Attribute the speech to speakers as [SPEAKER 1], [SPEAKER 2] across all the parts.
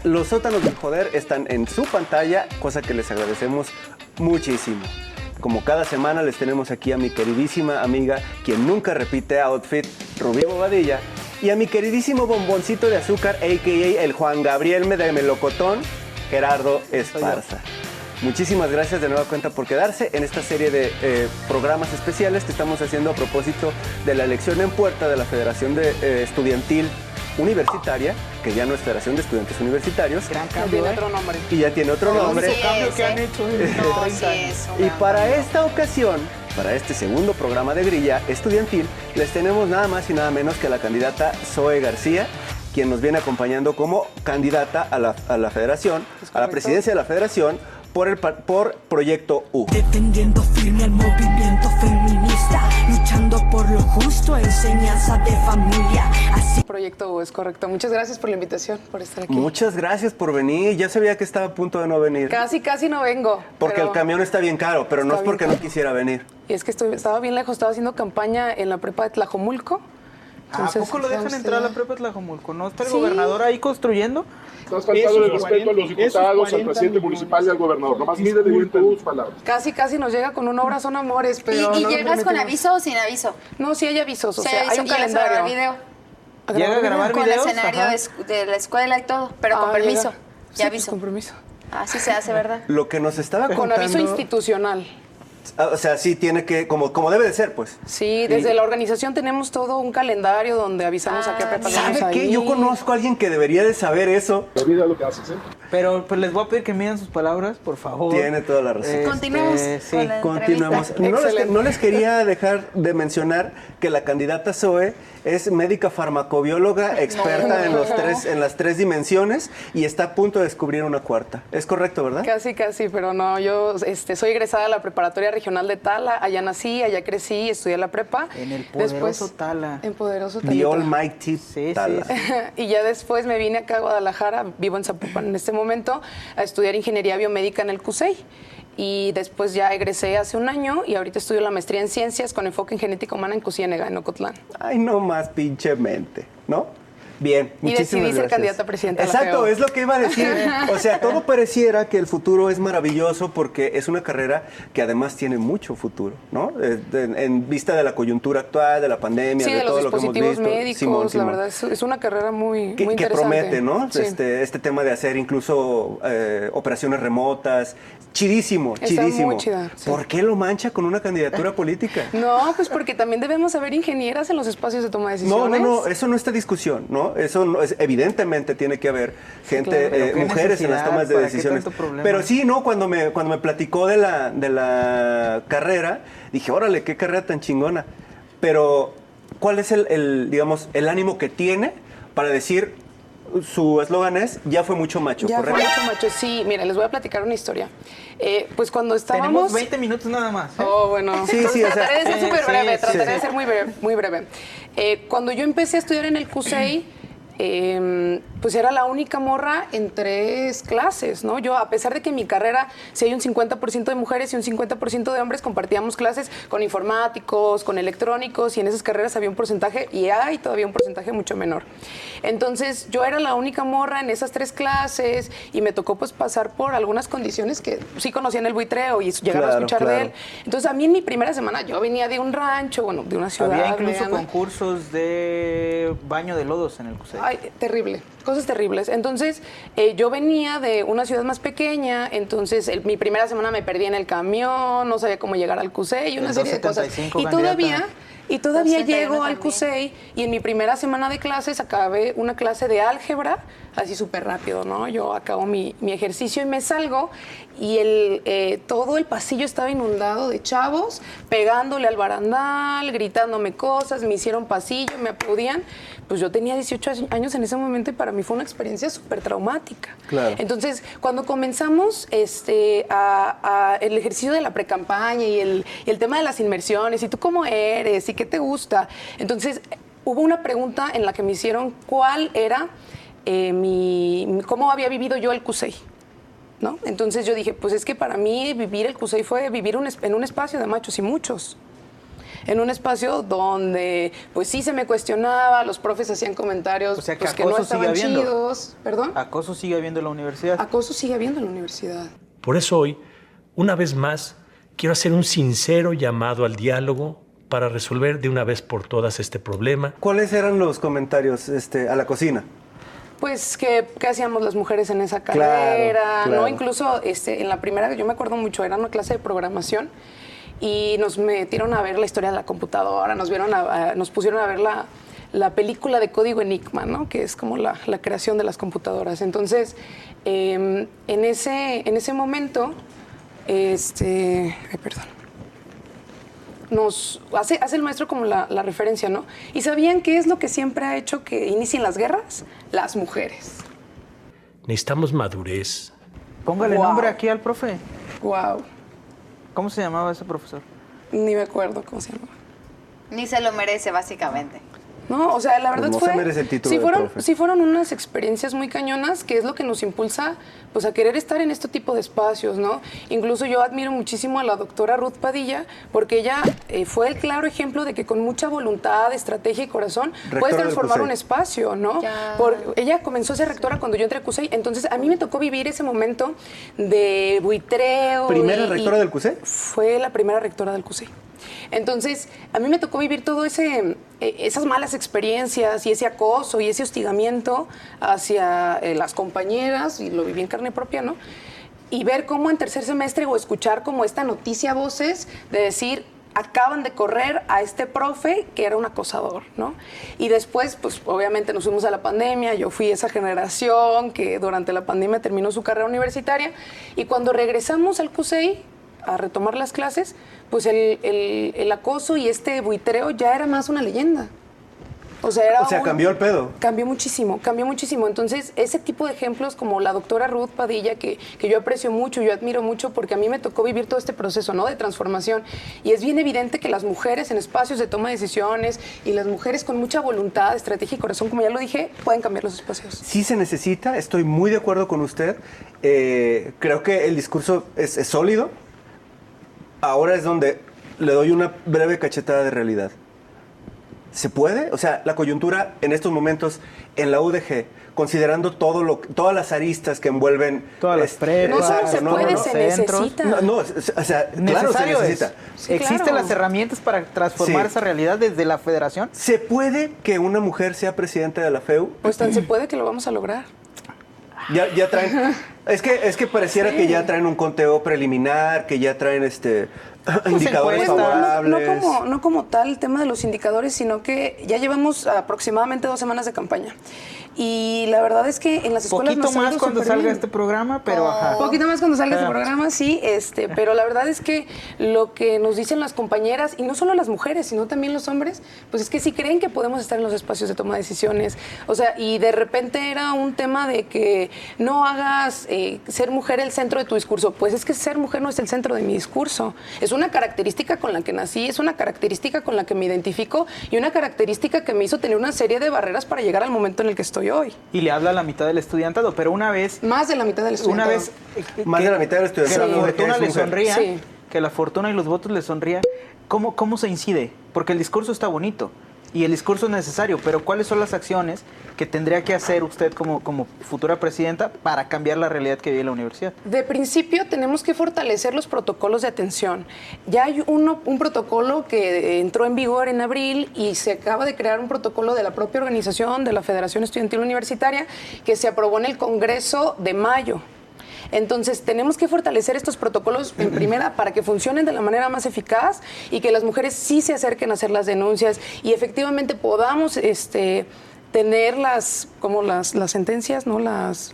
[SPEAKER 1] los sótanos del joder están en su pantalla, cosa que les agradecemos muchísimo. Como cada semana les tenemos aquí a mi queridísima amiga, quien nunca repite outfit, Rubí Bobadilla, y a mi queridísimo bomboncito de azúcar, a.k.a. el Juan Gabriel de Melocotón, Gerardo Esparza. Muchísimas gracias de nueva cuenta por quedarse en esta serie de programas especiales que estamos haciendo a propósito de la elección en puerta de la Federación Estudiantil Universitaria, que ya no es Federación de Estudiantes Universitarios.
[SPEAKER 2] Gran cambio, tiene otro nombre.
[SPEAKER 1] Y ya tiene otro nombre.
[SPEAKER 2] Sí, cambio que han hecho en 30 años.
[SPEAKER 1] Y para esta ocasión, para este segundo programa de grilla estudiantil, les tenemos nada más y nada menos que a la candidata Zoe García, quien nos viene acompañando como candidata a la Federación, a la presidencia de la Federación, por Proyecto U.
[SPEAKER 3] Defendiendo firme el movimiento feminista, luchando por lo justo, enseñanza de familia. Así.
[SPEAKER 2] Proyecto U, es correcto. Muchas gracias por la invitación, por estar aquí.
[SPEAKER 1] Muchas gracias por venir. Ya sabía que estaba a punto de no venir.
[SPEAKER 2] Casi no vengo.
[SPEAKER 1] Porque el camión está bien caro, pero no es porque no quisiera venir.
[SPEAKER 2] Y es que estaba bien lejos, estaba haciendo campaña en la prepa de Tlajomulco.
[SPEAKER 4] Entonces, ¿a poco lo dejan entrar a la prepa de Tlajomulco? ¿No está el gobernador ahí construyendo?
[SPEAKER 5] Estás faltando el respeto a los diputados, al presidente municipal y al gobernador. Nomás mide de bien tus palabras.
[SPEAKER 2] Casi nos llega con una obra, son amores, pero...
[SPEAKER 6] ¿Y
[SPEAKER 2] no
[SPEAKER 6] llegas con aviso o sin aviso?
[SPEAKER 2] No, sí hay avisos, o
[SPEAKER 6] Sí,
[SPEAKER 2] sea, hay un calendario.
[SPEAKER 6] Video.
[SPEAKER 4] ¿Llega a grabar
[SPEAKER 6] Con
[SPEAKER 4] videos?
[SPEAKER 6] el escenario de la escuela y todo, pero con permiso.
[SPEAKER 2] Sí,
[SPEAKER 6] Y aviso.
[SPEAKER 2] con permiso.
[SPEAKER 6] Así se hace, ¿verdad?
[SPEAKER 1] Lo que nos estaba
[SPEAKER 2] Con
[SPEAKER 1] contando...
[SPEAKER 2] aviso institucional.
[SPEAKER 1] O sea, sí tiene que, como debe de ser, pues.
[SPEAKER 2] Sí, desde la organización tenemos todo un calendario donde avisamos a qué prepa vamos
[SPEAKER 1] ¿Sabe
[SPEAKER 2] a
[SPEAKER 1] qué?
[SPEAKER 2] ir.
[SPEAKER 1] Yo conozco a alguien que debería de saber eso.
[SPEAKER 5] Olvida lo que haces, ¿eh?
[SPEAKER 4] Pero pues les voy a pedir que midan sus palabras, por favor.
[SPEAKER 1] Tiene toda la razón.
[SPEAKER 6] Continuemos
[SPEAKER 4] Sí.
[SPEAKER 6] con la
[SPEAKER 1] Continuamos.
[SPEAKER 6] entrevista.
[SPEAKER 1] No les quería dejar de mencionar que la candidata Zoe es médica farmacobióloga, experta en las tres dimensiones y está a punto de descubrir una cuarta. ¿Es correcto, verdad?
[SPEAKER 2] Casi, pero no, yo soy egresada de la Preparatoria Regional de Tala, allá nací, allá crecí, estudié la prepa.
[SPEAKER 4] En el poderoso Tala.
[SPEAKER 2] En poderoso
[SPEAKER 1] The
[SPEAKER 2] Talita.
[SPEAKER 1] Almighty Tala.
[SPEAKER 2] Y ya después me vine acá a Guadalajara, vivo en Zapopan en este momento, a estudiar ingeniería biomédica en el CUSEI. Y después ya egresé hace un año y ahorita estudio la maestría en ciencias con enfoque en genética humana en Cusiénega, en Ocotlán.
[SPEAKER 1] Ay, no más pinche mente, ¿no? Bien,
[SPEAKER 2] Y
[SPEAKER 1] muchísimas
[SPEAKER 2] decidí ser
[SPEAKER 1] gracias.
[SPEAKER 2] candidata a presidenta de la
[SPEAKER 1] Exacto,
[SPEAKER 2] FEO.
[SPEAKER 1] es lo que iba a decir. O sea, todo pareciera que el futuro es maravilloso porque es una carrera que además tiene mucho futuro, ¿no? En vista de la coyuntura actual, de la pandemia,
[SPEAKER 2] Sí,
[SPEAKER 1] de
[SPEAKER 2] de los
[SPEAKER 1] todo lo que hemos
[SPEAKER 2] dispositivos
[SPEAKER 1] visto.
[SPEAKER 2] médicos,
[SPEAKER 1] Simón.
[SPEAKER 2] la verdad, es una carrera muy
[SPEAKER 1] Que
[SPEAKER 2] interesante.
[SPEAKER 1] promete, ¿no?
[SPEAKER 2] Sí.
[SPEAKER 1] Este tema de hacer incluso operaciones remotas. Chidísimo.
[SPEAKER 2] muy chida, sí.
[SPEAKER 1] ¿Por qué lo mancha con una candidatura política?
[SPEAKER 2] No, pues porque también debemos haber ingenieras en los espacios de toma de decisiones.
[SPEAKER 1] No, eso no está discusión, ¿no? Eso no es, evidentemente tiene que haber gente,
[SPEAKER 4] claro. Pero ¿qué
[SPEAKER 1] mujeres en las
[SPEAKER 4] necesidad?
[SPEAKER 1] tomas de
[SPEAKER 4] ¿Para qué
[SPEAKER 1] decisiones.
[SPEAKER 4] tanto problema?
[SPEAKER 1] Pero sí, ¿no? Cuando me platicó de la carrera, dije, órale, qué carrera tan chingona. Pero, ¿cuál es digamos, el ánimo que tiene para decir, su eslogan es, ya fue mucho macho,
[SPEAKER 2] Ya
[SPEAKER 1] ¿correcto?
[SPEAKER 2] fue mucho macho, sí. Mira, les voy a platicar una historia. Pues cuando estábamos...
[SPEAKER 4] Tenemos 20 minutos nada más. ¿eh?
[SPEAKER 2] Oh, bueno.
[SPEAKER 1] Sí, sí, o sea,
[SPEAKER 2] trataré de ser súper breve,
[SPEAKER 4] sí,
[SPEAKER 2] trataré
[SPEAKER 4] sí.
[SPEAKER 2] de ser muy breve. Cuando yo empecé a estudiar en el CUSEI, pues era la única morra en 3 clases, ¿no? Yo, a pesar de que en mi carrera si hay un 50% de mujeres y un 50% de hombres, compartíamos clases con informáticos, con electrónicos, y en esas carreras había un porcentaje, y hay todavía un porcentaje mucho menor. Entonces, yo era la única morra en esas 3 clases, y me tocó pues pasar por algunas condiciones que sí conocían el buitreo y llegaron a escuchar de él. Entonces, a mí en mi primera semana, yo venía de un rancho, bueno, de una ciudad.
[SPEAKER 4] Había incluso
[SPEAKER 2] mediana.
[SPEAKER 4] concursos de baño de lodos en el CUSEI.
[SPEAKER 2] Ay, terrible, cosas terribles. Entonces, yo venía de una ciudad más pequeña, entonces mi primera semana me perdí en el camión, no sabía cómo llegar al CUSEI y una serie de cosas.
[SPEAKER 4] 275,
[SPEAKER 2] Y todavía
[SPEAKER 6] 271
[SPEAKER 2] llego al
[SPEAKER 6] también.
[SPEAKER 2] CUSEI y en mi primera semana de clases acabé una clase de álgebra, así súper rápido, ¿no? Yo acabo mi ejercicio y me salgo y todo el pasillo estaba inundado de chavos, pegándole al barandal, gritándome cosas, me hicieron pasillo, me aplaudían. Pues yo tenía 18 años en ese momento y para mí fue una experiencia súper traumática.
[SPEAKER 1] Claro.
[SPEAKER 2] Entonces, cuando comenzamos el ejercicio de la precampaña y el tema de las inmersiones, y tú cómo eres, y qué te gusta, entonces hubo una pregunta en la que me hicieron cuál era cómo había vivido yo el CUSEI, ¿no? Entonces yo dije, pues es que para mí vivir el CUSEI fue vivir en un espacio de machos y muchos. en un espacio donde pues sí se me cuestionaba, los profes hacían comentarios
[SPEAKER 4] O sea, que
[SPEAKER 2] pues, que no
[SPEAKER 4] acoso
[SPEAKER 2] estaban
[SPEAKER 4] sigue habiendo.
[SPEAKER 2] chidos. ¿Perdón?
[SPEAKER 4] Acoso sigue habiendo en la universidad.
[SPEAKER 2] Acoso sigue habiendo en la universidad.
[SPEAKER 7] Por eso hoy, una vez más, quiero hacer un sincero llamado al diálogo para resolver de una vez por todas este problema.
[SPEAKER 1] ¿Cuáles eran los comentarios a la cocina?
[SPEAKER 2] Pues, ¿qué hacíamos las mujeres en esa carrera?
[SPEAKER 1] Claro.
[SPEAKER 2] ¿No? Incluso en la primera, yo me acuerdo mucho, era una clase de programación y nos metieron a ver la historia de la computadora, nos pusieron a ver la película de Código Enigma, ¿no? Que es como la creación de las computadoras. Entonces, en ese momento, perdón. Nos hace el maestro como la referencia, ¿no? ¿Y sabían qué es lo que siempre ha hecho que inicien las guerras? Las mujeres.
[SPEAKER 7] Necesitamos madurez.
[SPEAKER 4] Póngale
[SPEAKER 2] Wow.
[SPEAKER 4] nombre aquí al profe.
[SPEAKER 2] Wow.
[SPEAKER 4] ¿Cómo se llamaba ese profesor?
[SPEAKER 2] Ni me acuerdo cómo se llama.
[SPEAKER 6] Ni se lo merece, básicamente.
[SPEAKER 2] No, o sea, la verdad
[SPEAKER 1] Pues no
[SPEAKER 2] fue...
[SPEAKER 1] se merece el título de profe.
[SPEAKER 2] Sí fueron unas experiencias muy cañonas, que es lo que nos impulsa pues a querer estar en este tipo de espacios, ¿no? Incluso yo admiro muchísimo a la doctora Ruth Padilla, porque ella fue el claro ejemplo de que con mucha voluntad, estrategia y corazón
[SPEAKER 1] Rectora
[SPEAKER 2] puedes
[SPEAKER 1] del
[SPEAKER 2] transformar
[SPEAKER 1] CUSEI.
[SPEAKER 2] un espacio, ¿no?
[SPEAKER 6] Ya.
[SPEAKER 2] Ella comenzó a ser rectora cuando yo entré a CUSEI, entonces a mí me tocó vivir ese momento de buitreo.
[SPEAKER 1] ¿Primera rectora del CUSEI?
[SPEAKER 2] Fue la primera rectora del CUSEI. Entonces, a mí me tocó vivir todo esas malas experiencias y ese acoso y ese hostigamiento hacia las compañeras, y lo viví en carne propia, ¿no? Y ver cómo en tercer semestre o escuchar como esta noticia a voces de decir, acaban de correr a este profe que era un acosador, ¿no? Y después, pues obviamente nos fuimos a la pandemia, yo fui esa generación que durante la pandemia terminó su carrera universitaria, y cuando regresamos al CUSEI a retomar las clases, pues el acoso y este buitreo ya era más una leyenda. O sea,
[SPEAKER 1] Cambió el pedo.
[SPEAKER 2] Cambió muchísimo. Entonces, ese tipo de ejemplos como la doctora Ruth Padilla, que yo aprecio mucho, yo admiro mucho, porque a mí me tocó vivir todo este proceso, ¿no? De transformación. Y es bien evidente que las mujeres en espacios de toma de decisiones y las mujeres con mucha voluntad, estrategia y corazón, como ya lo dije, pueden cambiar los espacios.
[SPEAKER 1] Sí se necesita, estoy muy de acuerdo con usted. Creo que el discurso es sólido. Ahora es donde le doy una breve cachetada de realidad. ¿Se puede? O sea, la coyuntura en estos momentos en la UDG, considerando todas las aristas que envuelven...
[SPEAKER 4] Todas las prepas.
[SPEAKER 2] No solo se puede, se
[SPEAKER 4] centros.
[SPEAKER 2] necesita.
[SPEAKER 1] No, o sea, claro se
[SPEAKER 4] Necesario
[SPEAKER 1] necesita.
[SPEAKER 4] es.
[SPEAKER 2] Sí,
[SPEAKER 4] ¿Existen
[SPEAKER 2] claro.
[SPEAKER 4] las herramientas para transformar
[SPEAKER 1] Sí.
[SPEAKER 4] esa realidad desde la federación?
[SPEAKER 1] ¿Se puede que una mujer sea presidenta de la FEU?
[SPEAKER 2] Pues tan se puede que lo vamos a lograr.
[SPEAKER 1] Ya traen... Es que pareciera que ya traen un conteo preliminar, que ya traen indicadores
[SPEAKER 4] encuestas.
[SPEAKER 1] favorables.
[SPEAKER 2] No como tal el tema de los indicadores, sino que ya llevamos aproximadamente 2 semanas de campaña. Y la verdad es que en las escuelas
[SPEAKER 4] Poquito
[SPEAKER 2] nos ha
[SPEAKER 4] más
[SPEAKER 2] ido
[SPEAKER 4] cuando
[SPEAKER 2] súper
[SPEAKER 4] salga
[SPEAKER 2] bien.
[SPEAKER 4] este programa, pero ajá.
[SPEAKER 2] Un poquito más cuando salga este
[SPEAKER 4] Claro.
[SPEAKER 2] programa, sí, pero la verdad es que lo que nos dicen las compañeras, y no solo las mujeres, sino también los hombres, pues es que sí creen que podemos estar en los espacios de toma de decisiones. O sea, y de repente era un tema de que no hagas ser mujer el centro de tu discurso. Pues es que ser mujer no es el centro de mi discurso. Es una característica con la que nací, es una característica con la que me identifico y una característica que me hizo tener una serie de barreras para llegar al momento en el que estoy hoy.
[SPEAKER 4] Y le habla a la mitad del estudiantado, pero una vez...
[SPEAKER 2] Más de la mitad del
[SPEAKER 4] Una
[SPEAKER 2] estudiantado.
[SPEAKER 4] vez...
[SPEAKER 1] Más de la mitad del
[SPEAKER 4] Que la
[SPEAKER 1] estudiantado
[SPEAKER 4] fortuna
[SPEAKER 1] es
[SPEAKER 4] le
[SPEAKER 1] mujer.
[SPEAKER 4] sonría,
[SPEAKER 2] Sí.
[SPEAKER 4] que la fortuna y los votos le sonría. ¿Cómo se incide? Porque el discurso está bonito y el discurso es necesario, pero ¿cuáles son las acciones que tendría que hacer usted como futura presidenta para cambiar la realidad que vive la universidad?
[SPEAKER 2] De principio tenemos que fortalecer los protocolos de atención. Ya hay un protocolo que entró en vigor en abril y se acaba de crear un protocolo de la propia organización de la Federación Estudiantil Universitaria que se aprobó en el Congreso de mayo. Entonces, tenemos que fortalecer estos protocolos en primera para que funcionen de la manera más eficaz y que las mujeres sí se acerquen a hacer las denuncias y efectivamente podamos tener las sentencias, ¿no? Las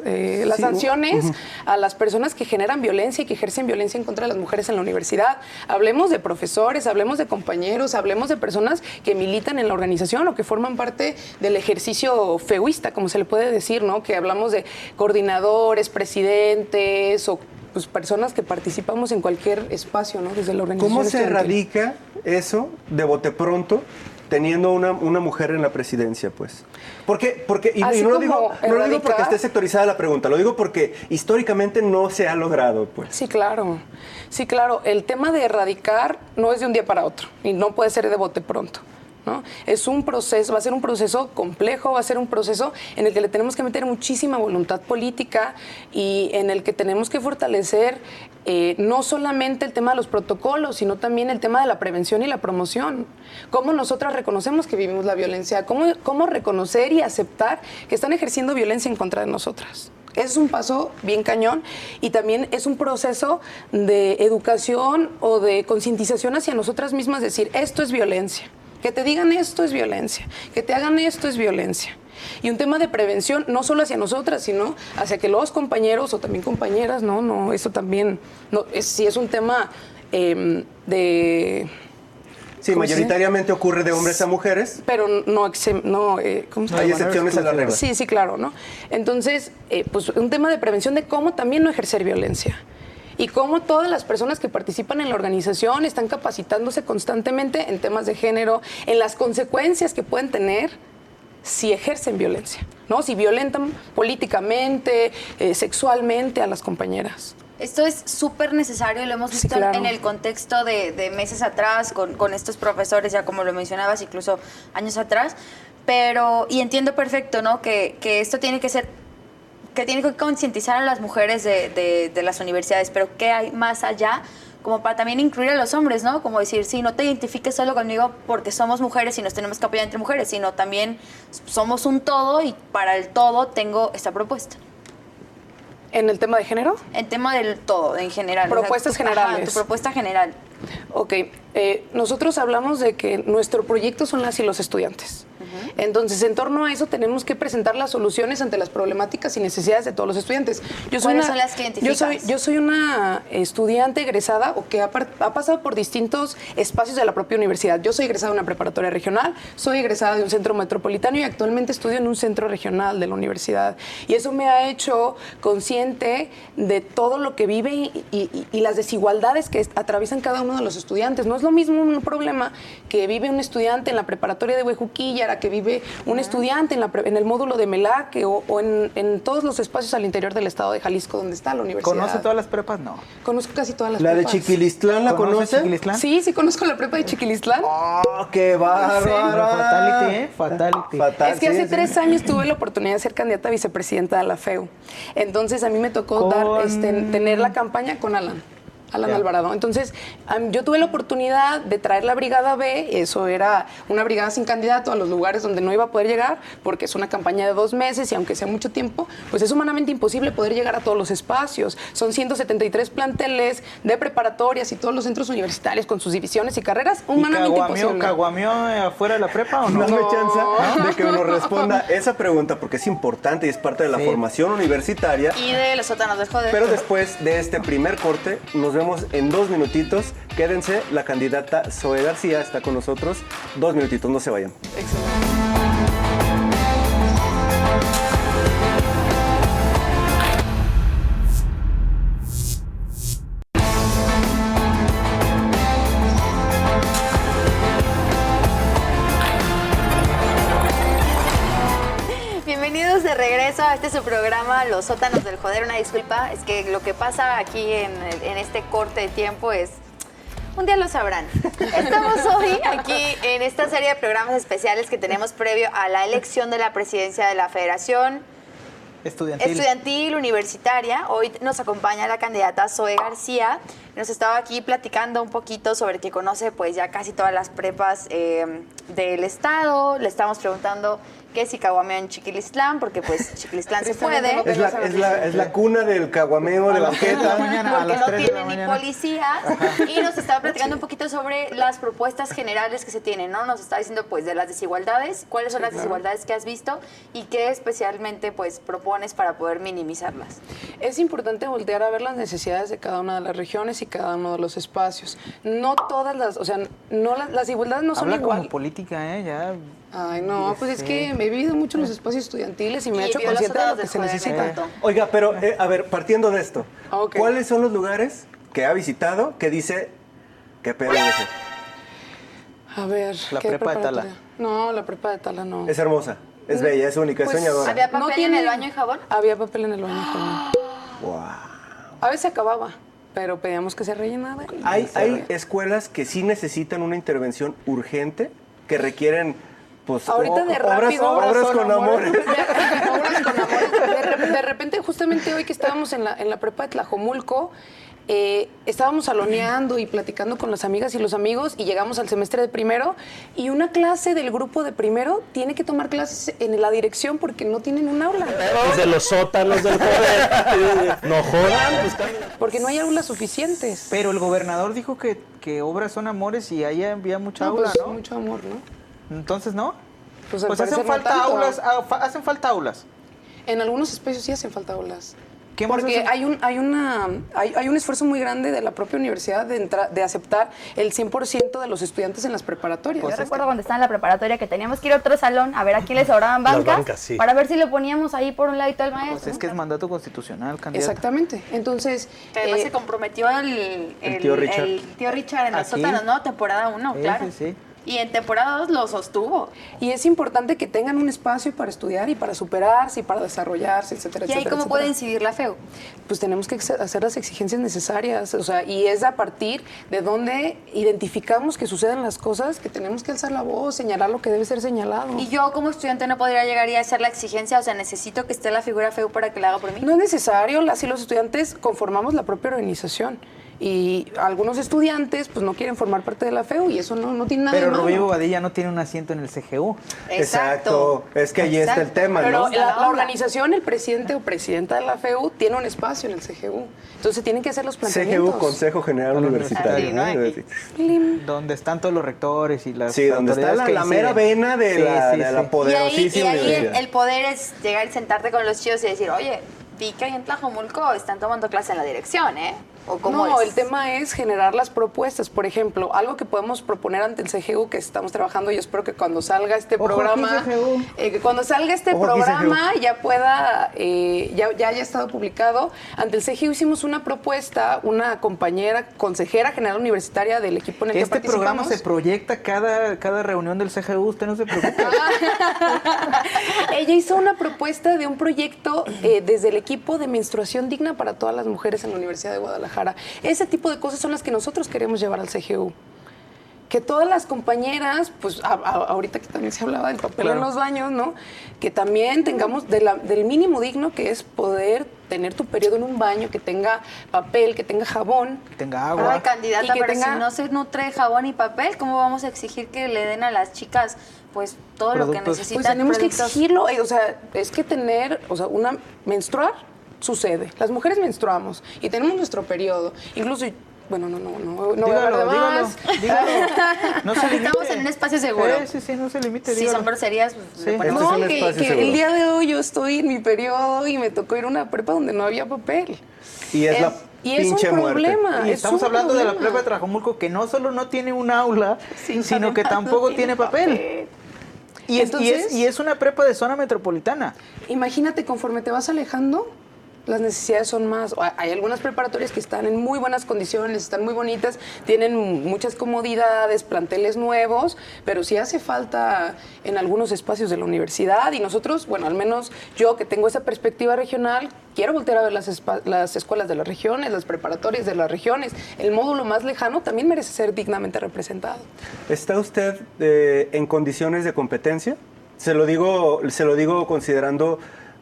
[SPEAKER 2] sanciones a las personas que generan violencia y que ejercen violencia en contra de las mujeres en la universidad. Hablemos de profesores, hablemos de compañeros, hablemos de personas que militan en la organización o que forman parte del ejercicio feuista, como se le puede decir, ¿no? Que hablamos de coordinadores, presidentes o pues, personas que participamos en cualquier espacio, ¿no? Desde la organización
[SPEAKER 1] ¿Cómo se
[SPEAKER 2] estudiantil.
[SPEAKER 1] erradica eso de bote pronto teniendo una mujer en la presidencia, pues? Porque y
[SPEAKER 2] Así
[SPEAKER 1] no lo
[SPEAKER 2] como
[SPEAKER 1] digo, no lo digo porque
[SPEAKER 2] erradicar.
[SPEAKER 1] esté sectorizada la pregunta, lo digo porque históricamente no se ha logrado, pues.
[SPEAKER 2] Sí, claro. Sí, claro. El tema de erradicar no es de un día para otro y no puede ser de bote pronto, ¿no? Es un proceso, va a ser un proceso complejo, va a ser un proceso en el que le tenemos que meter muchísima voluntad política y en el que tenemos que fortalecer no solamente el tema de los protocolos, sino también el tema de la prevención y la promoción. Cómo nosotras reconocemos que vivimos la violencia, cómo reconocer y aceptar que están ejerciendo violencia en contra de nosotras. Es un paso bien cañón y también es un proceso de educación o de concientización hacia nosotras mismas, decir, esto es violencia. Que te digan esto es violencia, que te hagan esto es violencia. Y un tema de prevención, no solo hacia nosotras, sino hacia que los compañeros o también compañeras, no, eso también, sí es un tema de...
[SPEAKER 1] Sí,
[SPEAKER 2] ¿cómo se
[SPEAKER 1] mayoritariamente ocurre de hombres a mujeres.
[SPEAKER 2] pero ¿cómo se
[SPEAKER 1] Hay
[SPEAKER 2] llama?
[SPEAKER 1] excepciones a la regla.
[SPEAKER 2] Sí, sí, claro, ¿no? Entonces, pues un tema de prevención de cómo también no ejercer violencia. Y cómo todas las personas que participan en la organización están capacitándose constantemente en temas de género, en las consecuencias que pueden tener si ejercen violencia, ¿no? Si violentan políticamente, sexualmente a las compañeras.
[SPEAKER 6] Esto es súper necesario, lo hemos
[SPEAKER 2] Sí,
[SPEAKER 6] visto
[SPEAKER 2] claro.
[SPEAKER 6] en el contexto de meses atrás, con estos profesores, ya como lo mencionabas, incluso años atrás, y entiendo perfecto, ¿no? Que esto tiene que ser, que tiene que concientizar a las mujeres de las universidades, pero ¿qué hay más allá? Como para también incluir a los hombres, ¿no? Como decir, sí, no te identifiques solo conmigo porque somos mujeres y nos tenemos que apoyar entre mujeres, sino también somos un todo y para el todo tengo esta propuesta.
[SPEAKER 2] ¿En el tema de género?
[SPEAKER 6] En tema del todo, en general.
[SPEAKER 2] Propuestas generales.
[SPEAKER 6] Tu propuesta general.
[SPEAKER 2] Ok, nosotros hablamos de que nuestro proyecto son las y los estudiantes. Entonces, en torno a eso tenemos que presentar las soluciones ante las problemáticas y necesidades de todos los estudiantes.
[SPEAKER 6] ¿Cuáles son las que identificas?
[SPEAKER 2] Yo soy una estudiante egresada o que ha pasado por distintos espacios de la propia universidad. Yo soy egresada de una preparatoria regional, soy egresada de un centro metropolitano y actualmente estudio en un centro regional de la universidad. Y eso me ha hecho consciente de todo lo que vive y las desigualdades que atraviesan cada uno de los estudiantes. No es lo mismo un problema que vive un estudiante en la preparatoria de Huejuquilla, que vive un estudiante en el módulo de Melaque o en todos los espacios al interior del estado de Jalisco donde está la universidad.
[SPEAKER 4] ¿Conoce todas las prepas? No.
[SPEAKER 2] Conozco casi todas las
[SPEAKER 1] ¿La de
[SPEAKER 2] prepas.
[SPEAKER 1] Chiquilistlán la conoce?
[SPEAKER 4] Chiquilistlán?
[SPEAKER 2] Sí, sí conozco la prepa de Chiquilistlán.
[SPEAKER 1] ¡Oh, qué bárbaro!
[SPEAKER 4] Fatality, ¿eh? Fatality.
[SPEAKER 1] Fatal,
[SPEAKER 2] Es que
[SPEAKER 1] sí,
[SPEAKER 2] hace
[SPEAKER 1] sí.
[SPEAKER 2] 3 años tuve la oportunidad de ser candidata a vicepresidenta de la FEU. Entonces a mí me tocó tener la campaña con Alan Alvarado. Entonces, yo tuve la oportunidad de traer la Brigada B, eso era una brigada sin candidato a los lugares donde no iba a poder llegar, porque es una campaña de 2 meses y aunque sea mucho tiempo, pues es humanamente imposible poder llegar a todos los espacios. Son 173 planteles de preparatorias y todos los centros universitarios con sus divisiones y carreras, humanamente imposible.
[SPEAKER 4] ¿Caguameó afuera de la prepa o no?
[SPEAKER 1] Dame chance de que nos responda esa pregunta porque es importante y es parte de la formación universitaria.
[SPEAKER 6] Y de los sótanos del joder.
[SPEAKER 1] Pero después de este primer corte, nos vemos en 2 minutitos. Quédense, la candidata Zoe García está con nosotros. 2 minutitos, no se vayan.
[SPEAKER 6] Bienvenidos de regreso a su programa Los Sótanos del Joder. Una disculpa, es que lo que pasa aquí en este corte de tiempo es... Un día lo sabrán. Estamos hoy aquí en esta serie de programas especiales que tenemos previo a la elección de la presidencia de la Federación Estudiantil Universitaria. Hoy nos acompaña la candidata Zoe García. Nos estaba aquí platicando un poquito sobre que conoce pues ya casi todas las prepas del estado. Le estamos preguntando que si caguameo en Chiquilistlán, porque pues Chiquilistlán se puede.
[SPEAKER 1] Es la cuna del caguameo de banqueta.
[SPEAKER 6] Porque no tiene ni policía. Y nos estaba platicando un poquito sobre las propuestas generales que se tienen, ¿no? Nos está diciendo pues de las desigualdades, cuáles son las desigualdades que has visto y qué especialmente pues propones para poder minimizarlas.
[SPEAKER 2] Es importante voltear a ver las necesidades de cada una de las regiones y cada uno de los espacios. No todas las, o sea, no las desigualdades no son
[SPEAKER 4] Habla
[SPEAKER 2] igual.
[SPEAKER 4] como política, ¿eh? Ya...
[SPEAKER 2] Ay, no, pues es que me he vivido mucho en los espacios estudiantiles y me he hecho
[SPEAKER 6] vio los
[SPEAKER 2] consciente de lo
[SPEAKER 6] sótanos
[SPEAKER 2] que se
[SPEAKER 6] del joder,
[SPEAKER 2] necesita.
[SPEAKER 6] me encantó.
[SPEAKER 1] Oiga, pero a ver, partiendo de esto,
[SPEAKER 2] Ok.
[SPEAKER 1] ¿cuáles son los lugares que ha visitado que dice qué pedo ese?
[SPEAKER 2] A ver.
[SPEAKER 4] La
[SPEAKER 2] ¿qué
[SPEAKER 4] prepa de Tala.
[SPEAKER 2] preparatoria? No, la prepa de Tala no.
[SPEAKER 1] Es hermosa, es bella, es única, es soñadora.
[SPEAKER 6] ¿Había papel
[SPEAKER 2] No
[SPEAKER 6] en
[SPEAKER 2] tiene-
[SPEAKER 6] el baño y jabón?
[SPEAKER 2] Había papel en el baño y jabón.
[SPEAKER 1] Wow.
[SPEAKER 2] A veces acababa, pero pedíamos que se rellenara. y
[SPEAKER 1] Hay
[SPEAKER 2] se re-
[SPEAKER 1] escuelas que sí necesitan una intervención urgente, que requieren, pues,
[SPEAKER 2] Ahorita de rápido.
[SPEAKER 1] obras con amores.
[SPEAKER 2] Obras con amores. De repente, justamente hoy que estábamos en la prepa de Tlajomulco, estábamos saloneando y platicando con las amigas y los amigos y llegamos al semestre de primero y una clase del grupo de primero tiene que tomar clases en la dirección porque no tienen un aula.
[SPEAKER 7] Los de los sótanos del poder. No jodan, pues
[SPEAKER 2] Porque no hay aulas suficientes.
[SPEAKER 4] Pero el gobernador dijo que obras son amores y ahí había mucha
[SPEAKER 2] No,
[SPEAKER 4] aula,
[SPEAKER 2] pues,
[SPEAKER 4] ¿no?
[SPEAKER 2] mucho amor, ¿no?
[SPEAKER 4] Entonces, ¿no?
[SPEAKER 2] Pues, al
[SPEAKER 4] Pues hacen
[SPEAKER 2] parecer no
[SPEAKER 4] falta
[SPEAKER 2] tanto.
[SPEAKER 4] aulas, hacen falta aulas.
[SPEAKER 2] En algunos espacios sí hacen falta aulas.
[SPEAKER 4] ¿Qué más
[SPEAKER 2] Porque
[SPEAKER 4] hacen?
[SPEAKER 2] hay un esfuerzo muy grande de la propia universidad de aceptar el 100% de los estudiantes en las preparatorias.
[SPEAKER 6] Yo recuerdo cuando estaba en la preparatoria que teníamos que ir a otro salón a ver a quién le sobraban
[SPEAKER 7] Las
[SPEAKER 6] bancas,
[SPEAKER 7] bancas, sí.
[SPEAKER 6] para ver si le poníamos ahí por un ladito al maestro.
[SPEAKER 4] Pues es que es mandato constitucional, candidato.
[SPEAKER 2] Exactamente. Entonces,
[SPEAKER 6] Que además se comprometió el
[SPEAKER 1] tío Richard.
[SPEAKER 6] el tío Richard en los
[SPEAKER 4] Aquí.
[SPEAKER 6] sótanos, ¿no? Temporada 1,
[SPEAKER 4] Sí,
[SPEAKER 6] claro.
[SPEAKER 4] sí, sí.
[SPEAKER 6] Y en temporada 2 lo sostuvo.
[SPEAKER 2] y es importante que tengan un espacio para estudiar y para superarse y para desarrollarse, etcétera,
[SPEAKER 6] ¿Y ahí
[SPEAKER 2] etcétera,
[SPEAKER 6] cómo puede
[SPEAKER 2] etcétera.
[SPEAKER 6] incidir la FEU?
[SPEAKER 2] Pues tenemos que hacer las exigencias necesarias, o sea, y es a partir de donde identificamos que suceden las cosas que tenemos que alzar la voz, señalar lo que debe ser señalado.
[SPEAKER 6] Y yo como estudiante no podría llegar y hacer la exigencia, o sea, necesito que esté la figura FEU para que la haga por mí.
[SPEAKER 2] No es necesario, las y los estudiantes conformamos la propia organización. Y algunos estudiantes pues no quieren formar parte de la FEU y eso no tiene nada
[SPEAKER 4] Pero
[SPEAKER 2] de malo.
[SPEAKER 4] Rubí Bobadilla no tiene un asiento en el CGU.
[SPEAKER 1] Exacto. Es que ahí está el tema,
[SPEAKER 2] Pero
[SPEAKER 1] ¿no?
[SPEAKER 2] la organización, el presidente o presidenta de la FEU tiene un espacio en el CGU. Entonces tienen que hacer los planteamientos.
[SPEAKER 1] CGU, Consejo General Universitario.
[SPEAKER 6] Sí, ¿no?
[SPEAKER 1] ¿no?
[SPEAKER 4] Donde están todos los rectores y las
[SPEAKER 1] Sí, donde está
[SPEAKER 4] autoridades que
[SPEAKER 1] la mera
[SPEAKER 4] inciden.
[SPEAKER 1] vena de
[SPEAKER 4] Sí,
[SPEAKER 1] la,
[SPEAKER 4] sí,
[SPEAKER 1] de
[SPEAKER 4] sí.
[SPEAKER 1] la
[SPEAKER 6] Y
[SPEAKER 1] poderosísima
[SPEAKER 6] ahí
[SPEAKER 1] universidad.
[SPEAKER 6] el poder es llegar y sentarte con los chicos y decir, oye, vi que ahí en Tlajomulco están tomando clase en la dirección, ¿eh? ¿O cómo
[SPEAKER 2] No,
[SPEAKER 6] es?
[SPEAKER 2] el tema es generar las propuestas. Por ejemplo, algo que podemos proponer ante el CGU que estamos trabajando y espero que cuando salga este
[SPEAKER 4] Ojo
[SPEAKER 2] programa,
[SPEAKER 4] aquí, CGU.
[SPEAKER 2] que cuando salga este
[SPEAKER 1] Ojo aquí,
[SPEAKER 2] programa ya pueda, ya haya estado publicado. Ante el CGU hicimos una propuesta, una compañera consejera general universitaria del equipo en el que
[SPEAKER 4] Este programa
[SPEAKER 2] participamos.
[SPEAKER 4] se proyecta cada reunión del CGU, usted no se preocupe.
[SPEAKER 2] Ella hizo una propuesta de un proyecto desde el equipo de menstruación digna para todas las mujeres en la Universidad de Guadalajara. Ese tipo de cosas son las que nosotros queremos llevar al CGU. Que todas las compañeras, pues ahorita que también se hablaba del papel
[SPEAKER 4] Claro.
[SPEAKER 2] en los baños, ¿no? Que también tengamos del mínimo digno que es poder tener tu periodo en un baño, que tenga papel, que tenga jabón.
[SPEAKER 4] Que tenga agua.
[SPEAKER 6] Ay, candidata,
[SPEAKER 2] Y que
[SPEAKER 6] pero
[SPEAKER 2] tenga-
[SPEAKER 6] si no se nutre jabón y papel, ¿cómo vamos a exigir que le den a las chicas pues todo lo que
[SPEAKER 4] Productos.
[SPEAKER 6] necesitan?
[SPEAKER 2] Pues tenemos que
[SPEAKER 6] productos?
[SPEAKER 2] exigirlo, o sea, es que tener, o sea, menstruar sucede. Las mujeres menstruamos y tenemos nuestro periodo. Incluso, bueno, no voy a hablar de más.
[SPEAKER 4] dígalo. No se limite.
[SPEAKER 6] Estamos en un espacio seguro.
[SPEAKER 4] Sí, no se limite,
[SPEAKER 6] Si
[SPEAKER 4] dígalo.
[SPEAKER 6] son groserías, pues,
[SPEAKER 4] Sí.
[SPEAKER 6] le ponemos-
[SPEAKER 1] Este es
[SPEAKER 2] No,
[SPEAKER 1] un
[SPEAKER 2] que
[SPEAKER 1] espacio seguro.
[SPEAKER 2] el día de hoy yo estoy en mi periodo y me tocó ir a una prepa donde no había papel.
[SPEAKER 1] Y es la
[SPEAKER 2] y es un
[SPEAKER 1] pinche muerte.
[SPEAKER 2] problema.
[SPEAKER 4] Y
[SPEAKER 2] es
[SPEAKER 4] estamos
[SPEAKER 2] un
[SPEAKER 4] hablando de la
[SPEAKER 2] problema.
[SPEAKER 4] prepa de Tlajomulco, que no solo no tiene un aula, sino que tampoco tiene papel. Y es una prepa de zona metropolitana.
[SPEAKER 2] Imagínate, conforme te vas alejando, las necesidades son más. Hay algunas preparatorias que están en muy buenas condiciones, están muy bonitas, tienen muchas comodidades, planteles nuevos, pero sí hace falta en algunos espacios de la universidad y nosotros, bueno, al menos yo que tengo esa perspectiva regional, quiero voltear a ver las escuelas de las regiones, las preparatorias de las regiones. El módulo más lejano también merece ser dignamente representado.
[SPEAKER 1] ¿Está usted en condiciones de competencia? Se lo digo considerando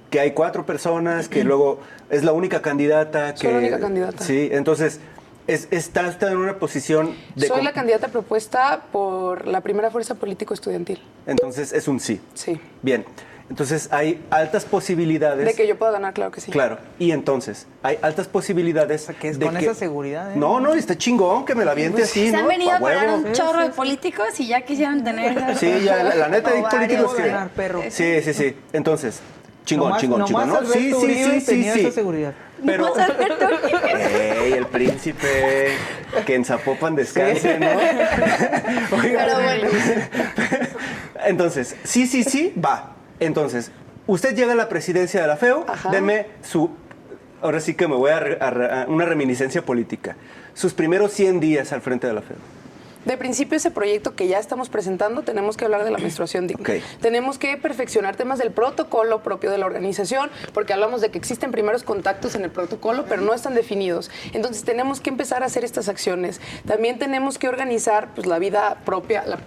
[SPEAKER 1] que hay 4 personas, que luego es la única candidata.
[SPEAKER 2] Soy la única candidata.
[SPEAKER 1] Sí, entonces, ¿está usted en una posición de...
[SPEAKER 2] Soy la candidata propuesta por la primera fuerza político estudiantil.
[SPEAKER 1] Entonces, es un sí.
[SPEAKER 2] Sí.
[SPEAKER 1] Bien, entonces hay altas posibilidades...
[SPEAKER 2] De que yo pueda ganar, claro que sí.
[SPEAKER 1] Claro, y entonces, hay altas posibilidades...
[SPEAKER 4] que es
[SPEAKER 1] de
[SPEAKER 4] con esa seguridad, ¿eh?
[SPEAKER 1] No, está chingón que me la aviente así,
[SPEAKER 6] Se han
[SPEAKER 1] ¿no?
[SPEAKER 6] venido a parar
[SPEAKER 1] huevo.
[SPEAKER 6] un chorro de políticos y ya quisieran tener...
[SPEAKER 1] Sí, ya, la neta hay políticos que...
[SPEAKER 4] ganar, perro.
[SPEAKER 1] Sí. Entonces, chingón,
[SPEAKER 4] Nomás
[SPEAKER 1] chingón, ¿no?
[SPEAKER 4] Alberto Uribe tenía esa seguridad.
[SPEAKER 1] Pero, ey, el príncipe, que en Zapopan descanse, ¿no? Oiga,
[SPEAKER 6] Pero bueno.
[SPEAKER 1] Entonces, sí, va. Entonces, usted llega a la presidencia de la FEU,
[SPEAKER 2] Ajá.
[SPEAKER 1] deme ahora sí que me voy a una reminiscencia política. Sus primeros 100 días al frente de la FEU.
[SPEAKER 2] De principio, ese proyecto que ya estamos presentando, tenemos que hablar de la menstruación digna.
[SPEAKER 1] Ok.
[SPEAKER 2] Tenemos que perfeccionar temas del protocolo propio de la organización, porque hablamos de que existen primeros contactos en el protocolo, pero no están definidos. Entonces, tenemos que empezar a hacer estas acciones. También tenemos que organizar pues, la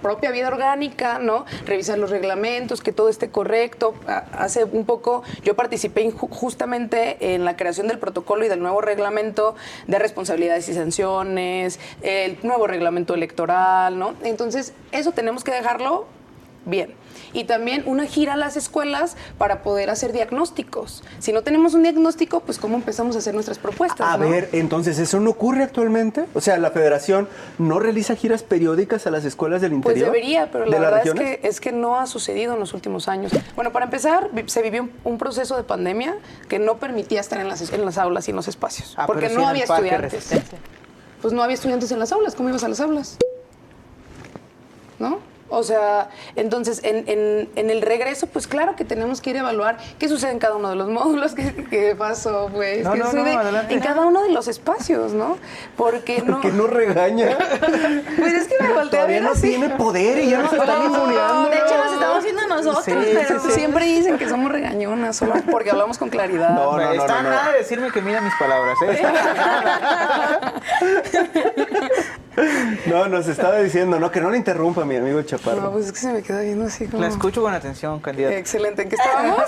[SPEAKER 2] propia vida orgánica, ¿no? Revisar los reglamentos, que todo esté correcto. Hace un poco yo participé justamente en la creación del protocolo y del nuevo reglamento de responsabilidades y sanciones, el nuevo reglamento electoral, ¿no? Entonces, eso tenemos que dejarlo bien. Y también una gira a las escuelas para poder hacer diagnósticos. Si no tenemos un diagnóstico, pues ¿cómo empezamos a hacer nuestras propuestas?
[SPEAKER 1] A ver, entonces, ¿eso no ocurre actualmente? O sea, ¿la federación no realiza giras periódicas a las escuelas del
[SPEAKER 2] Pues
[SPEAKER 1] interior?
[SPEAKER 2] debería, pero la
[SPEAKER 1] ¿de las
[SPEAKER 2] verdad
[SPEAKER 1] regiones?
[SPEAKER 2] es que no ha sucedido en los últimos años. Bueno, para empezar, se vivió un proceso de pandemia que no permitía estar en las aulas y en los espacios. Porque
[SPEAKER 4] pero sí
[SPEAKER 2] no
[SPEAKER 4] en el
[SPEAKER 2] había
[SPEAKER 4] Parque
[SPEAKER 2] estudiantes.
[SPEAKER 4] Resistencia.
[SPEAKER 2] Pues no había estudiantes en las aulas. ¿Cómo ibas a las aulas? ¿No? O sea, entonces, en el regreso, pues claro que tenemos que ir a evaluar qué sucede en cada uno de los módulos, qué pasó, pues, qué sucede
[SPEAKER 4] adelante.
[SPEAKER 2] en cada uno de los espacios, ¿no? Porque no...
[SPEAKER 1] ¿Por qué no regaña?
[SPEAKER 2] Pues es que me volteé a
[SPEAKER 1] Todavía
[SPEAKER 2] ver
[SPEAKER 1] no
[SPEAKER 2] así.
[SPEAKER 1] tiene poder y ya nos están inmunizando.
[SPEAKER 6] De hecho, nos estamos viendo nosotros, pero
[SPEAKER 2] Siempre dicen que somos regañonas, solo porque hablamos con claridad.
[SPEAKER 1] No, no, no,
[SPEAKER 4] Está
[SPEAKER 1] no, no.
[SPEAKER 4] nada de decirme que mida mis palabras, ¿eh?
[SPEAKER 1] No, nos estaba diciendo, no, que no le interrumpa mi amigo el Chaparro.
[SPEAKER 2] No, pues es que se me queda viendo así como...
[SPEAKER 4] La escucho con atención, candidato.
[SPEAKER 2] Excelente. ¿En qué estábamos?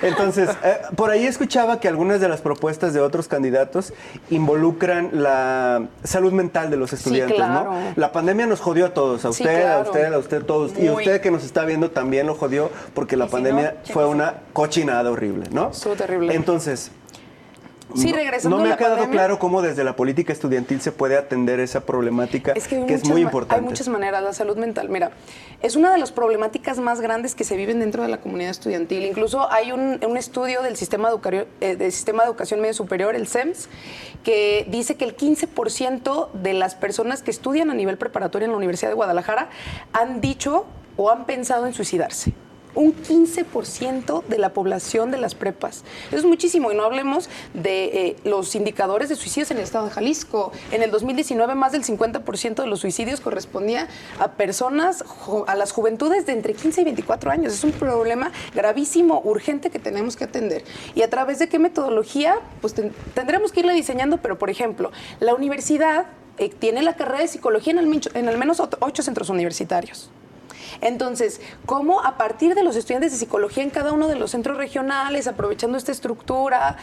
[SPEAKER 1] Entonces, por ahí escuchaba que algunas de las propuestas de otros candidatos involucran la salud mental de los estudiantes,
[SPEAKER 2] claro.
[SPEAKER 1] ¿no? La pandemia nos jodió a todos, a
[SPEAKER 2] Sí,
[SPEAKER 1] usted,
[SPEAKER 2] claro.
[SPEAKER 1] a usted, a usted, todos. Y
[SPEAKER 6] Muy.
[SPEAKER 1] usted que nos está viendo también lo jodió porque la
[SPEAKER 6] si
[SPEAKER 1] pandemia
[SPEAKER 6] no,
[SPEAKER 1] fue una cochinada horrible, ¿no?
[SPEAKER 2] Estuvo terrible.
[SPEAKER 1] Entonces...
[SPEAKER 2] Sí, regresando
[SPEAKER 1] no me
[SPEAKER 2] a la
[SPEAKER 1] ha quedado
[SPEAKER 2] pandemia.
[SPEAKER 1] claro cómo desde la política estudiantil se puede atender esa problemática
[SPEAKER 2] Es
[SPEAKER 1] que,
[SPEAKER 2] que
[SPEAKER 1] es muy importante.
[SPEAKER 2] Hay muchas maneras. La salud mental, mira, es una de las problemáticas más grandes que se viven dentro de la comunidad estudiantil. Incluso hay un estudio del sistema de educación medio superior, el SEMS, que dice que el 15% de las personas que estudian a nivel preparatorio en la Universidad de Guadalajara han dicho o han pensado en suicidarse. Un 15% de la población de las prepas. Eso es muchísimo. Y no hablemos de los indicadores de suicidios en el estado de Jalisco. En el 2019, más del 50% de los suicidios correspondía a personas, a las juventudes de entre 15 y 24 años. Es un problema gravísimo, urgente, que tenemos que atender. ¿Y a través de qué metodología? Pues tendremos que irla diseñando, pero, por ejemplo, la universidad tiene la carrera de psicología en al menos 8 centros universitarios. Entonces, ¿cómo a partir de los estudiantes de psicología en cada uno de los centros regionales, aprovechando esta estructura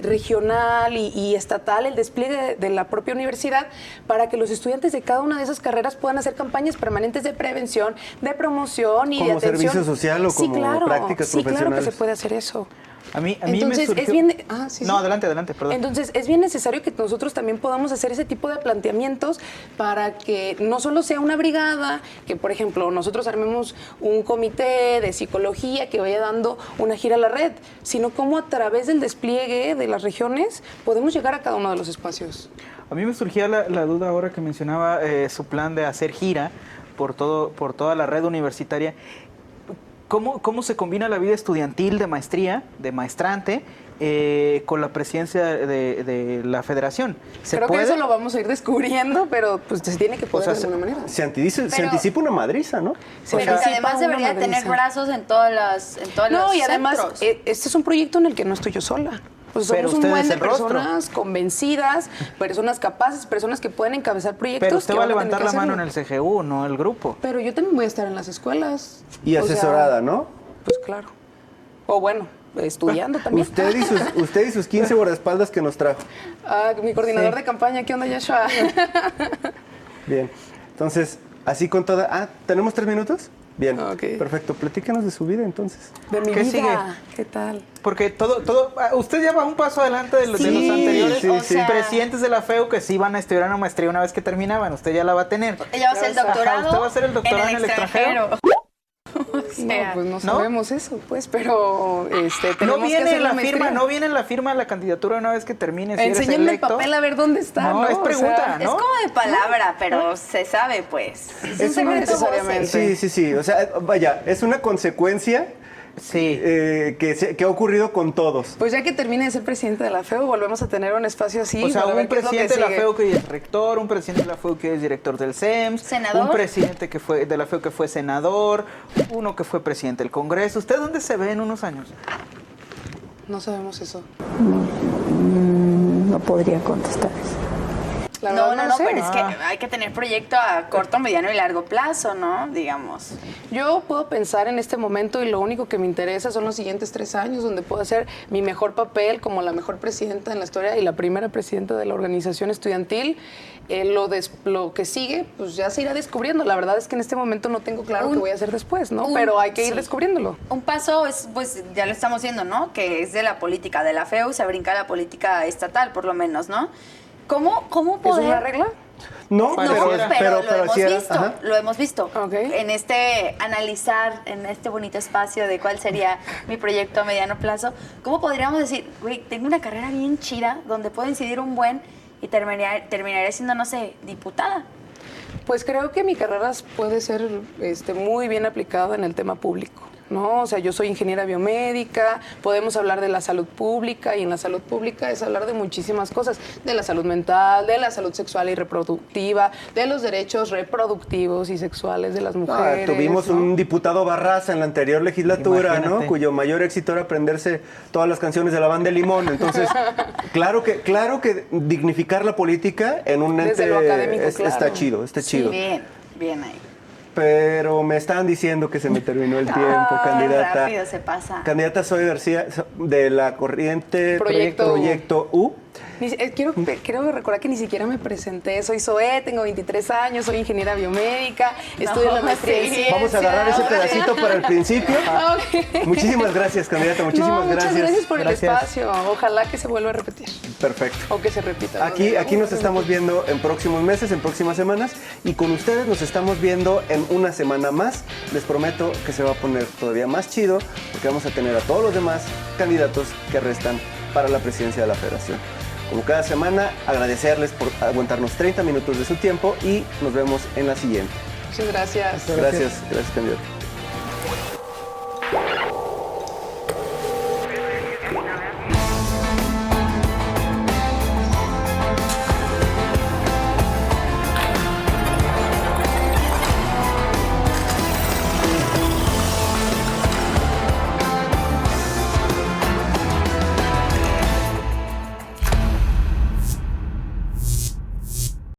[SPEAKER 2] regional y estatal, el despliegue de la propia universidad, para que los estudiantes de cada una de esas carreras puedan hacer campañas permanentes de prevención, de promoción y de
[SPEAKER 1] ¿Como
[SPEAKER 2] atención?
[SPEAKER 1] servicio social o
[SPEAKER 2] Sí,
[SPEAKER 1] como
[SPEAKER 2] claro,
[SPEAKER 1] prácticas
[SPEAKER 2] sí, claro que
[SPEAKER 1] profesionales?
[SPEAKER 2] se puede hacer eso.
[SPEAKER 4] A mí
[SPEAKER 2] Entonces,
[SPEAKER 4] me surgió...
[SPEAKER 2] es bien... sí,
[SPEAKER 4] No,
[SPEAKER 2] sí.
[SPEAKER 4] adelante, perdón.
[SPEAKER 2] Entonces, es bien necesario que nosotros también podamos hacer ese tipo de planteamientos para que no solo sea una brigada, que, por ejemplo, nosotros armemos un comité de psicología que vaya dando una gira a la red, sino cómo a través del despliegue de las regiones podemos llegar a cada uno de los espacios.
[SPEAKER 4] A mí me surgía la duda ahora que mencionaba su plan de hacer gira por toda la red universitaria. ¿Cómo se combina la vida estudiantil de maestría, de maestrante, con la presidencia de la federación?
[SPEAKER 2] Creo que eso lo vamos a ir descubriendo, pero pues se tiene que poder de alguna manera.
[SPEAKER 1] Se anticipa una madriza, ¿no?
[SPEAKER 2] Se
[SPEAKER 6] pero que
[SPEAKER 2] anticipa
[SPEAKER 6] además
[SPEAKER 2] una
[SPEAKER 6] debería tener
[SPEAKER 2] madriza.
[SPEAKER 6] brazos en todas
[SPEAKER 2] No,
[SPEAKER 6] los
[SPEAKER 2] y además,
[SPEAKER 6] centros.
[SPEAKER 2] este es un proyecto en el que no estoy yo sola. Pues
[SPEAKER 4] Pero
[SPEAKER 2] somos un
[SPEAKER 4] usted
[SPEAKER 2] buen
[SPEAKER 4] es
[SPEAKER 2] de
[SPEAKER 4] el rostro.
[SPEAKER 2] personas convencidas, personas capaces, personas que pueden encabezar proyectos.
[SPEAKER 4] Pero usted
[SPEAKER 2] que
[SPEAKER 4] va a
[SPEAKER 2] van
[SPEAKER 4] levantar
[SPEAKER 2] tener
[SPEAKER 4] la
[SPEAKER 2] que
[SPEAKER 4] mano en
[SPEAKER 2] hacerlo.
[SPEAKER 4] el CGU, no el grupo.
[SPEAKER 2] Pero yo también voy a estar en las escuelas.
[SPEAKER 1] Y
[SPEAKER 2] O sea,
[SPEAKER 1] asesorada, ¿no?
[SPEAKER 2] Pues claro. O bueno, estudiando también.
[SPEAKER 1] Usted y sus 15 guardaespaldas que nos trajo.
[SPEAKER 2] Mi coordinador
[SPEAKER 4] Sí.
[SPEAKER 2] de campaña, ¿qué onda, Yashua?
[SPEAKER 1] Bien. Entonces, así con toda... ¿tenemos 3 minutos? Bien.
[SPEAKER 2] Ok.
[SPEAKER 1] Perfecto. Platícanos de su vida, entonces.
[SPEAKER 2] De mi
[SPEAKER 4] ¿Qué
[SPEAKER 2] vida.
[SPEAKER 4] sigue?
[SPEAKER 2] ¿Qué tal?
[SPEAKER 4] Porque usted ya va un paso adelante de los anteriores
[SPEAKER 1] sí, sí.
[SPEAKER 4] presidentes de la FEU que sí van a estudiar una maestría una vez que terminaban. Usted ya la va a tener.
[SPEAKER 6] Ella va a hacer el
[SPEAKER 2] Ajá,
[SPEAKER 6] doctorado.
[SPEAKER 4] ¿usted va a hacer el doctorado en el extranjero?
[SPEAKER 2] No, pues no sabemos eso, pues, pero
[SPEAKER 4] No
[SPEAKER 2] tenemos que
[SPEAKER 4] viene
[SPEAKER 2] hacer
[SPEAKER 4] la
[SPEAKER 2] maestría.
[SPEAKER 4] firma, no viene la firma de la candidatura una vez que termine. Si eres
[SPEAKER 2] Enséñenme el
[SPEAKER 4] electo.
[SPEAKER 2] papel a ver dónde está.
[SPEAKER 4] No, es
[SPEAKER 2] O
[SPEAKER 4] pregunta,
[SPEAKER 2] sea,
[SPEAKER 6] Es
[SPEAKER 4] ¿no?
[SPEAKER 6] como de palabra, pero se sabe, pues. Es un
[SPEAKER 2] Eso no
[SPEAKER 6] secreto
[SPEAKER 2] necesariamente.
[SPEAKER 6] voces.
[SPEAKER 1] Sí. O sea, vaya, es una consecuencia
[SPEAKER 4] Sí.
[SPEAKER 1] que ha ocurrido con todos.
[SPEAKER 2] Pues ya que termine de ser presidente de la FEU, volvemos a tener un espacio así.
[SPEAKER 4] O sea,
[SPEAKER 2] para
[SPEAKER 4] hubo
[SPEAKER 2] ver
[SPEAKER 4] un
[SPEAKER 2] qué es lo que
[SPEAKER 4] presidente de la
[SPEAKER 2] sigue.
[SPEAKER 4] FEU que es rector, un presidente de la FEU que es director del SEMS,
[SPEAKER 6] ¿Senador?
[SPEAKER 4] un presidente que fue de la FEU que fue senador, uno que fue presidente del Congreso. ¿Usted dónde se ve en unos años?
[SPEAKER 2] No sabemos eso.
[SPEAKER 3] No podría contestar eso.
[SPEAKER 2] La verdad
[SPEAKER 6] No,
[SPEAKER 2] sé.
[SPEAKER 6] pero es que hay que tener proyecto a corto, mediano y largo plazo, ¿no? Digamos.
[SPEAKER 2] Yo puedo pensar en este momento y lo único que me interesa son los siguientes 3 años donde puedo hacer mi mejor papel como la mejor presidenta en la historia y la primera presidenta de la organización estudiantil. Lo que sigue, pues ya se irá descubriendo. La verdad es que en este momento no tengo claro qué voy a hacer después, ¿no? Pero hay que ir descubriéndolo.
[SPEAKER 6] Un paso es, pues ya lo estamos viendo, ¿no? Que es de la política de la FEU, se brinca a la política estatal, por lo menos, ¿no? ¿Cómo
[SPEAKER 2] ¿Es
[SPEAKER 6] poder...?
[SPEAKER 2] una regla?
[SPEAKER 1] No,
[SPEAKER 6] Pero lo hemos
[SPEAKER 1] así era.
[SPEAKER 6] visto,
[SPEAKER 1] Ajá.
[SPEAKER 6] lo hemos visto.
[SPEAKER 2] Ok.
[SPEAKER 6] En analizar en este bonito espacio de cuál sería mi proyecto a mediano plazo, ¿cómo podríamos decir, güey, tengo una carrera bien chida donde puedo incidir un buen y terminaré siendo, no sé, diputada?
[SPEAKER 2] Pues creo que mi carrera puede ser muy bien aplicada en el tema público, ¿no? O sea, yo soy ingeniera biomédica, podemos hablar de la salud pública y en la salud pública es hablar de muchísimas cosas, de la salud mental, de la salud sexual y reproductiva, de los derechos reproductivos y sexuales de las mujeres.
[SPEAKER 1] Tuvimos
[SPEAKER 2] ¿no?
[SPEAKER 1] un diputado Barraza en la anterior legislatura, ¿no?
[SPEAKER 4] Imagínate.
[SPEAKER 1] Cuyo mayor éxito era aprenderse todas las canciones de la banda de Limón. Entonces, claro que dignificar la política en un
[SPEAKER 2] Desde
[SPEAKER 1] ente
[SPEAKER 2] lo académico, claro.
[SPEAKER 1] está chido, está chido.
[SPEAKER 6] Bien ahí.
[SPEAKER 1] Pero me estaban diciendo que se me terminó el tiempo, candidata.
[SPEAKER 6] Rápido se pasa.
[SPEAKER 1] Candidata Zoe García de la corriente
[SPEAKER 2] Proyecto
[SPEAKER 1] U.
[SPEAKER 2] Quiero recordar que ni siquiera me presenté. Soy Zoe, tengo 23 años, soy ingeniera biomédica, estudio la maestría en
[SPEAKER 6] sí.
[SPEAKER 2] ciencias.
[SPEAKER 1] Vamos a agarrar ese pedacito para el principio.
[SPEAKER 2] Ok.
[SPEAKER 1] Muchísimas gracias, candidata. Muchísimas
[SPEAKER 2] Muchas gracias por
[SPEAKER 4] Gracias.
[SPEAKER 2] el espacio. Ojalá que se vuelva a repetir
[SPEAKER 1] Perfecto.
[SPEAKER 2] o que se repita.
[SPEAKER 1] Aquí nos estamos viendo en próximos meses, en próximas semanas, y con ustedes nos estamos viendo en una semana más. Les prometo que se va a poner todavía más chido, porque vamos a tener a todos los demás candidatos que restan para la presidencia de la Federación. Como cada semana, agradecerles por aguantarnos 30 minutos de su tiempo y nos vemos en la siguiente.
[SPEAKER 2] Muchas gracias.
[SPEAKER 1] Gracias, candidato.